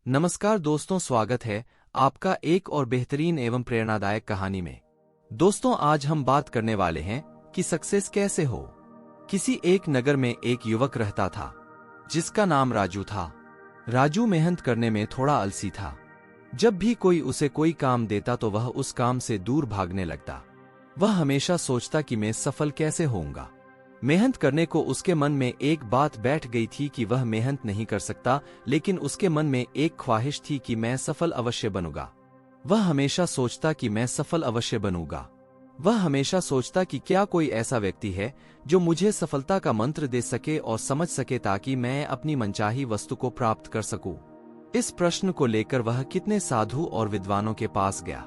नमस्कार दोस्तों, स्वागत है आपका एक और बेहतरीन एवं प्रेरणादायक कहानी में। दोस्तों, आज हम बात करने वाले हैं कि सक्सेस कैसे हो। किसी एक नगर में एक युवक रहता था जिसका नाम राजू था। राजू मेहनत करने में थोड़ा आलसी था। जब भी कोई उसे कोई काम देता तो वह उस काम से दूर भागने लगता। वह हमेशा सोचता कि मैं सफल कैसे होऊंगा। मेहनत करने को उसके मन में एक बात बैठ गई थी कि वह मेहनत नहीं कर सकता, लेकिन उसके मन में एक ख्वाहिश थी कि मैं सफल अवश्य बनूंगा। वह हमेशा सोचता कि मैं सफल अवश्य बनूंगा। वह हमेशा सोचता कि क्या कोई ऐसा व्यक्ति है जो मुझे सफलता का मंत्र दे सके और समझ सके ताकि मैं अपनी मनचाही वस्तु को प्राप्त कर सकूं। इस प्रश्न को लेकर वह कितने साधु और विद्वानों के पास गया।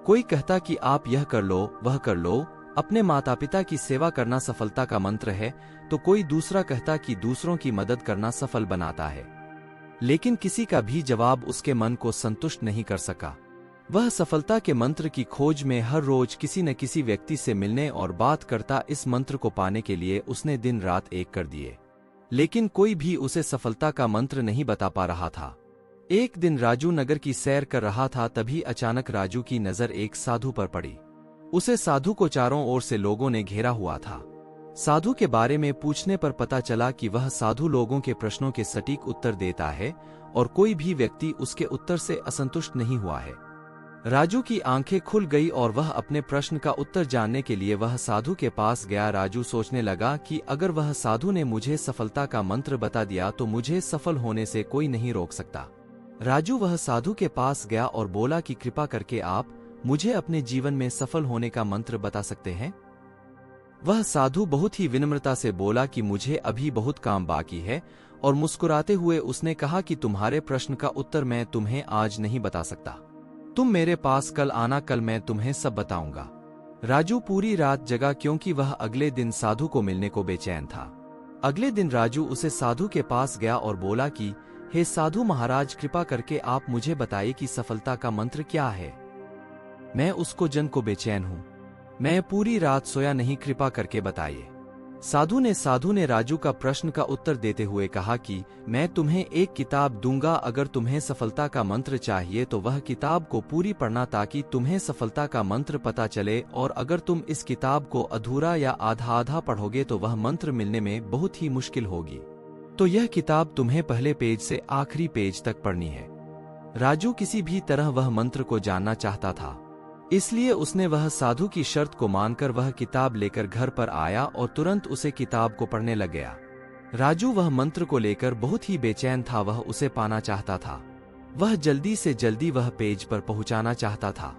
कोई कहता कि आप यह कर लो, वह कर लो, अपने माता पिता की सेवा करना सफलता का मंत्र है, तो कोई दूसरा कहता कि दूसरों की मदद करना सफल बनाता है। लेकिन किसी का भी जवाब उसके मन को संतुष्ट नहीं कर सका। वह सफलता के मंत्र की खोज में हर रोज किसी न किसी व्यक्ति से मिलने और बात करता। इस मंत्र को पाने के लिए उसने दिन रात एक कर दिए, लेकिन कोई भी उसे सफलता का मंत्र नहीं बता पा रहा था। एक दिन राजू नगर की सैर कर रहा था, तभी अचानक राजू की नजर एक साधु पर पड़ी। उसे साधु को चारों ओर से लोगों ने घेरा हुआ था। साधु के बारे में पूछने पर पता चला कि वह साधु लोगों के प्रश्नों के सटीक उत्तर देता है और कोई भी व्यक्ति उसके उत्तर से असंतुष्ट नहीं हुआ है। राजू की आंखें खुल गई और वह अपने प्रश्न का उत्तर जानने के लिए वह साधु के पास गया। राजू सोचने लगा कि अगर वह साधु ने मुझे सफलता का मंत्र बता दिया तो मुझे सफल होने से कोई नहीं रोक सकता। राजू वह साधु के पास गया और बोला कि कृपा करके आप मुझे अपने जीवन में सफल होने का मंत्र बता सकते हैं। वह साधु बहुत ही विनम्रता से बोला कि मुझे अभी बहुत काम बाकी है, और मुस्कुराते हुए उसने कहा कि तुम्हारे प्रश्न का उत्तर मैं तुम्हें आज नहीं बता सकता। तुम मेरे पास कल आना, कल मैं तुम्हें सब बताऊंगा। राजू पूरी रात जगा क्योंकि वह अगले दिन साधु को मिलने को बेचैन था। अगले दिन राजू उसे साधु के पास गया और बोला कि हे साधु महाराज, कृपा करके आप मुझे बताइए कि सफलता का मंत्र क्या है। मैं उसको जन को बेचैन हूं। मैं पूरी रात सोया नहीं, कृपा करके बताइए। साधु ने राजू का प्रश्न का उत्तर देते हुए कहा कि मैं तुम्हें एक किताब दूंगा। अगर तुम्हें सफलता का मंत्र चाहिए तो वह किताब को पूरी पढ़ना ताकि तुम्हें सफलता का मंत्र पता चले, और अगर तुम इस किताब को अधूरा या आधा आधा पढ़ोगे तो वह मंत्र मिलने में बहुत ही मुश्किल होगी। तो यह किताब तुम्हें पहले पेज से आखिरी पेज तक पढ़नी है। राजू किसी भी तरह वह मंत्र को जानना चाहता था, इसलिए उसने वह साधु की शर्त को मानकर वह किताब लेकर घर पर आया और तुरंत उसे किताब को पढ़ने लग गया। राजू वह मंत्र को लेकर बहुत ही बेचैन था। वह उसे पाना चाहता था। वह जल्दी से जल्दी वह पेज पर पहुंचाना चाहता था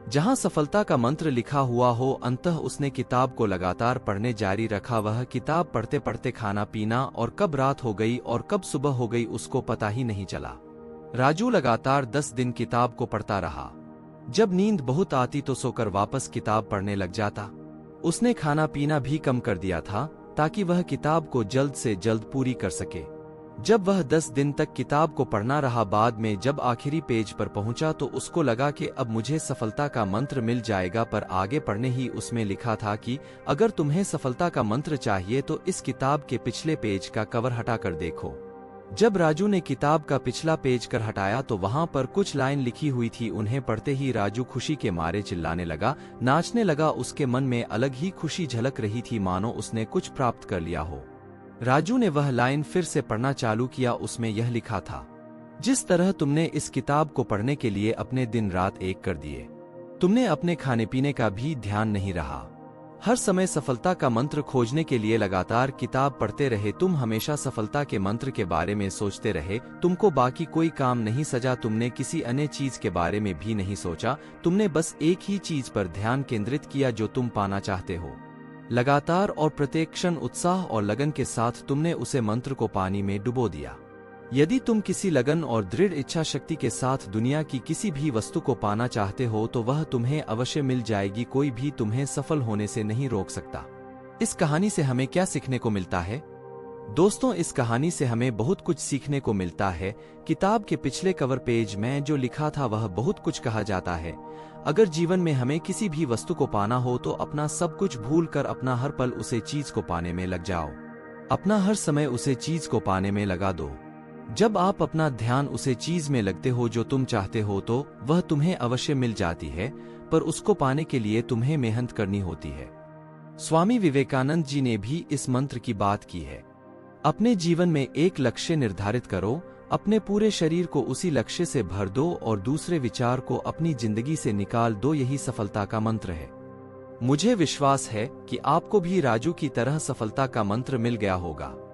जहां सफलता का मंत्र लिखा हुआ हो। अंततः उसने किताब को लगातार पढ़ने जारी रखा। वह किताब पढ़ते पढ़ते खाना पीना और कब रात हो गई और कब सुबह हो गई उसको पता ही नहीं चला। राजू लगातार 10 दिन किताब को पढ़ता रहा। जब नींद बहुत आती तो सोकर वापस किताब पढ़ने लग जाता। उसने खाना पीना भी कम कर दिया था ताकि वह किताब को जल्द से जल्द पूरी कर सके। जब वह 10 दिन तक किताब को पढ़ना रहा, बाद में जब आखिरी पेज पर पहुंचा तो उसको लगा कि अब मुझे सफलता का मंत्र मिल जाएगा, पर आगे पढ़ने ही उसमें लिखा था कि अगर तुम्हें सफलता का मंत्र चाहिए तो इस किताब के पिछले पेज का कवर हटाकर देखो। जब राजू ने किताब का पिछला पेज कर हटाया तो वहां पर कुछ लाइन लिखी हुई थी। उन्हें पढ़ते ही राजू खुशी के मारे चिल्लाने लगा, नाचने लगा। उसके मन में अलग ही खुशी झलक रही थी, मानो उसने कुछ प्राप्त कर लिया हो। राजू ने वह लाइन फिर से पढ़ना चालू किया। उसमें यह लिखा था, जिस तरह तुमने इस किताब को पढ़ने के लिए अपने दिन रात एक कर दिए, तुमने अपने खाने पीने का भी ध्यान नहीं रहा। हर समय सफलता का मंत्र खोजने के लिए लगातार किताब पढ़ते रहे। तुम हमेशा सफलता के मंत्र के बारे में सोचते रहे। तुमको बाकी कोई काम नहीं सजा। तुमने किसी अन्य चीज के बारे में भी नहीं सोचा। तुमने बस एक ही चीज पर ध्यान केंद्रित किया जो तुम पाना चाहते हो। लगातार और प्रत्येक क्षण उत्साह और लगन के साथ तुमने उसे मंत्र को पानी में डुबो दिया। यदि तुम किसी लगन और दृढ़ इच्छा शक्ति के साथ दुनिया की किसी भी वस्तु को पाना चाहते हो तो वह तुम्हें अवश्य मिल जाएगी। कोई भी तुम्हें सफल होने से नहीं रोक सकता। इस कहानी से हमें क्या सीखने को मिलता है? दोस्तों, इस कहानी से हमें बहुत कुछ सीखने को मिलता है। किताब के पिछले कवर पेज में जो लिखा था वह बहुत कुछ कहा जाता है। अगर जीवन में हमें किसी भी वस्तु को पाना हो तो अपना सब कुछ भूल कर अपना हर पल उसे चीज को पाने में लग जाओ। अपना हर समय उसे चीज को पाने में लगा दो। जब आप अपना ध्यान उसे चीज में लगते हो जो तुम चाहते हो तो वह तुम्हें अवश्य मिल जाती है, पर उसको पाने के लिए तुम्हें मेहनत करनी होती है। स्वामी विवेकानंद जी ने भी इस मंत्र की बात की है। अपने जीवन में एक लक्ष्य निर्धारित करो, अपने पूरे शरीर को उसी लक्ष्य से भर दो और दूसरे विचार को अपनी जिंदगी से निकाल दो। यही सफलता का मंत्र है। मुझे विश्वास है कि आपको भी राजू की तरह सफलता का मंत्र मिल गया होगा।